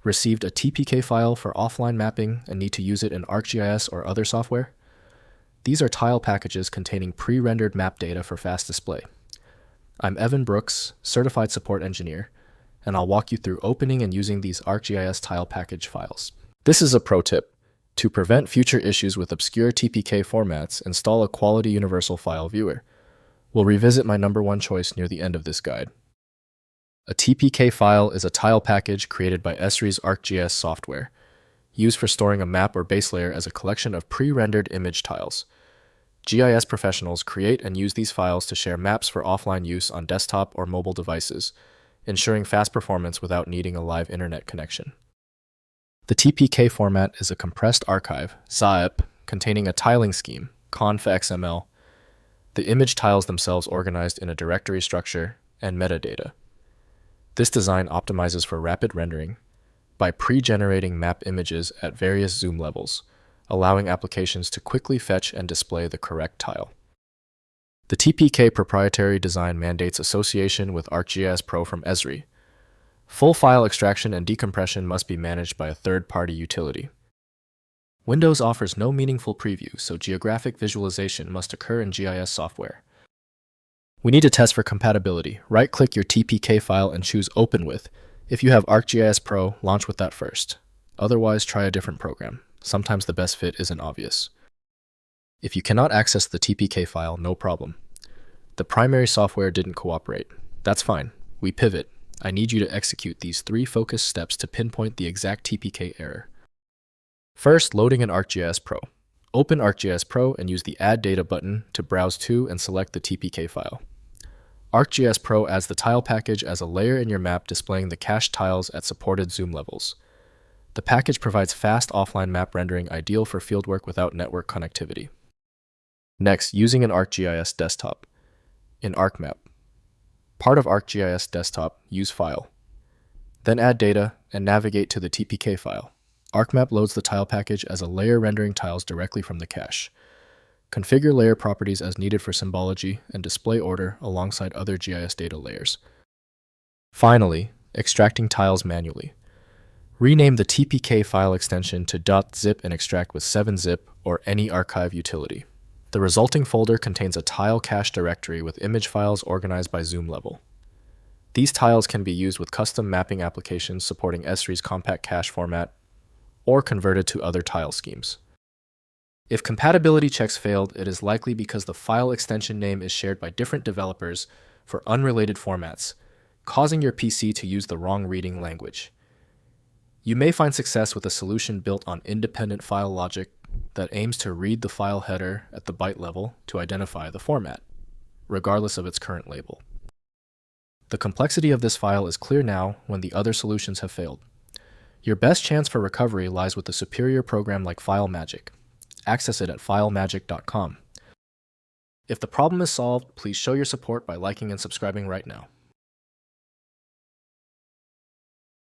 Received a TPK file for offline mapping and need to use it in ArcGIS or other software? These are tile packages containing pre-rendered map data for fast display. I'm Evan Brooks, Certified Support Engineer, and I'll walk you through opening and using these ArcGIS tile package files. This is a pro tip. To prevent future issues with obscure TPK formats, install a quality universal file viewer. We'll revisit my #1 choice near the end of this guide. A TPK file is a tile package created by Esri's ArcGIS software, used for storing a map or base layer as a collection of pre-rendered image tiles. GIS professionals create and use these files to share maps for offline use on desktop or mobile devices, ensuring fast performance without needing a live internet connection. The TPK format is a compressed archive, ZIP, containing a tiling scheme, conf.xml, the image tiles themselves organized in a directory structure, and metadata. This design optimizes for rapid rendering by pre-generating map images at various zoom levels, allowing applications to quickly fetch and display the correct tile. The TPK proprietary design mandates association with ArcGIS Pro from Esri. Full file extraction and decompression must be managed by a third-party utility. Windows offers no meaningful preview, so geographic visualization must occur in GIS software. We need to test for compatibility. Right-click your TPK file and choose Open With. If you have ArcGIS Pro, launch with that first. Otherwise, try a different program. Sometimes the best fit isn't obvious. If you cannot access the TPK file, no problem. The primary software didn't cooperate. That's fine. We pivot. I need you to execute these 3 focused steps to pinpoint the exact TPK error. First, loading in ArcGIS Pro. Open ArcGIS Pro and use the Add Data button to browse to and select the TPK file. ArcGIS Pro adds the tile package as a layer in your map displaying the cached tiles at supported zoom levels. The package provides fast offline map rendering ideal for fieldwork without network connectivity. Next, using an ArcGIS desktop. In ArcMap. Part of ArcGIS Desktop, use File. Then add data and navigate to the TPK file. ArcMap loads the tile package as a layer rendering tiles directly from the cache. Configure layer properties as needed for symbology and display order alongside other GIS data layers. Finally, extracting tiles manually. Rename the TPK file extension to .zip and extract with 7-zip or any archive utility. The resulting folder contains a tile cache directory with image files organized by zoom level. These tiles can be used with custom mapping applications supporting Esri's compact cache format or converted to other tile schemes. If compatibility checks failed, it is likely because the file extension name is shared by different developers for unrelated formats, causing your PC to use the wrong reading language. You may find success with a solution built on independent file logic that aims to read the file header at the byte level to identify the format, regardless of its current label. The complexity of this file is clear now when the other solutions have failed. Your best chance for recovery lies with a superior program like FileMagick. Access it at filemagick.com. If the problem is solved, please show your support by liking and subscribing right now.